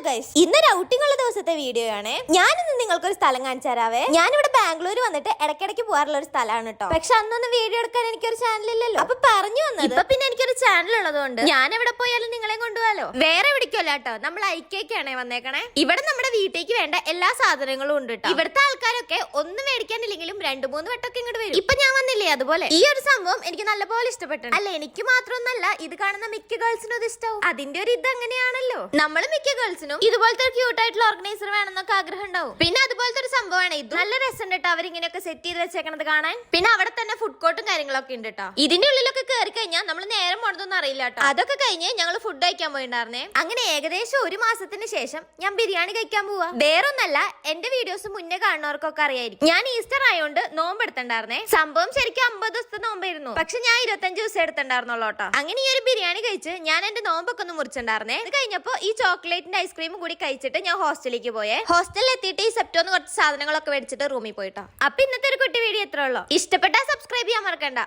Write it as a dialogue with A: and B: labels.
A: Guys, ഇന്നൊരു outing ഉള്ള ദിവസത്തെ വീഡിയോ ആണ്. ഞാനിന്ന് നിങ്ങൾക്കൊരു സ്ഥലം കാണിച്ചു തരാവേ. ഞാനിവിടെ ബാംഗ്ലൂർ വന്നിട്ട് ഇടയ്ക്കിടയ്ക്ക് പോകാറുള്ള ഒരു സ്ഥലമാണ് കേട്ടോ. പക്ഷെ അന്നൊന്നും വീഡിയോ എടുക്കാൻ എനിക്കൊരു ചാനൽ ഇല്ലല്ലോ. അപ്പൊ പറഞ്ഞു വന്നത് ഇപ്പൊ പിന്നെ എനിക്കൊരു ചാനൽ ഉള്ളതുകൊണ്ട് ഞാൻ എവിടെ പോയാലും നിങ്ങളെ കൊണ്ടുപോകാലോ. വേറെ എവിടേക്കല്ല കേട്ടോ, നമ്മൾ ഐക്കേക്കാണേ വന്നേക്കണേ. ഇവിടെ നമ്മുടെ വീട്ടിലേക്ക് വേണ്ട എല്ലാ സാധനങ്ങളും ഉണ്ട് കേട്ടോ. ഇവിടുത്തെ ആൾക്കാരൊക്കെ ഒന്നും മേടിക്കാനില്ലെങ്കിലും 2-3 വട്ടമൊക്കെ ഇങ്ങോട്ട് വരും. ഇപ്പൊ ഞാൻ വന്നില്ലേ, അതുപോലെ ഈ ഒരു സംഭവം എനിക്ക് നല്ലപോലെ ഇഷ്ടപ്പെട്ടു. അല്ല, എനിക്ക് മാത്രമൊന്നല്ല, ഇത് കാണുന്ന മിക്ക ഗേൾസിനും ഇത് ഇഷ്ടവും. അതിന്റെ ഒരു ഇത് അങ്ങനെയാണല്ലോ. നമ്മൾ മിക്ക ഗേൾസിനും ഇതുപോലത്തെ ഒരു ക്യൂട്ട് ആയിട്ടുള്ള ഓർഗനൈസർ വേണമെന്നൊക്കെ ആഗ്രഹം ഉണ്ടാവും. പിന്നെ അതുപോലത്തെ ഒരു സംഭവമാണ് ഇത്. നല്ല രസം കേട്ടോ അവരിങ്ങനെയൊക്കെ സെറ്റ് ചെയ്ത് വെച്ചേക്കണത് കാണാൻ. പിന്നെ അവിടെ തന്നെ ഫുഡ് കോർട്ടും കാര്യങ്ങളൊക്കെ ഉണ്ട് കേട്ടോ. ഇതിന്റെ ഉള്ളിലൊക്കെ കയറി കഴിഞ്ഞാൽ നമ്മൾ നേരം പോണതൊന്നും അറിയില്ല കേട്ടോ. അതൊക്കെ കഴിഞ്ഞ് ഞങ്ങൾ ഫുഡ് കഴിക്കാൻ പോയിണ്ടായിരുന്നേ. അങ്ങനെ ഏകദേശം 1 മാസത്തിന് ശേഷം ഞാൻ ബിരിയാണി കഴിക്കാൻ പോവാ. വേറൊന്നല്ല, എന്റെ വീഡിയോസ് മുന്നേ കാണുന്നവർക്കൊക്കെ അറിയായിരിക്കും. ഞാൻ ഈസ്റ്റർ ആയതുകൊണ്ട് നോമ്പ് എടുത്തിണ്ടായിരുന്നേ. സംഭവം ശരിക്കും 50 ദിവസത്തെ നോമ്പായിരുന്നു. പക്ഷെ ഞാൻ 25 ദിവസം എടുത്തിണ്ടായിരുന്നുള്ളൂ കേട്ടോ. അങ്ങനെ ഈ ഒരു ബിരിയാണി കഴിച്ച് ഞാൻ എന്റെ നോമ്പൊക്കെ ഒന്ന് മുറിച്ചിട്ടുണ്ടായിരുന്നേ. അത് കഴിഞ്ഞപ്പോ ഈ ചോക്ലേറ്റിന്റെ ഐസ്ക്രീമും കൂടി കഴിച്ചിട്ട് ഞാൻ ഹോസ്റ്റലിലേക്ക് പോയേ. ഹോസ്റ്റലിൽ എത്തിയിട്ട് ഈ സെപ്റ്റോന്ന് കുറച്ച് സാധനങ്ങളൊക്കെ മേടിച്ചിട്ട് റൂമിൽ പോയിട്ടോ. അപ്പൊ ഇന്നത്തെ ഒരു കുട്ടി വീഡിയോ എത്ര ഉള്ളൂ. ഇഷ്ടപ്പെട്ടാൽ സബ്സ്ക്രൈബ് ചെയ്യാൻ മറക്കണ്ട.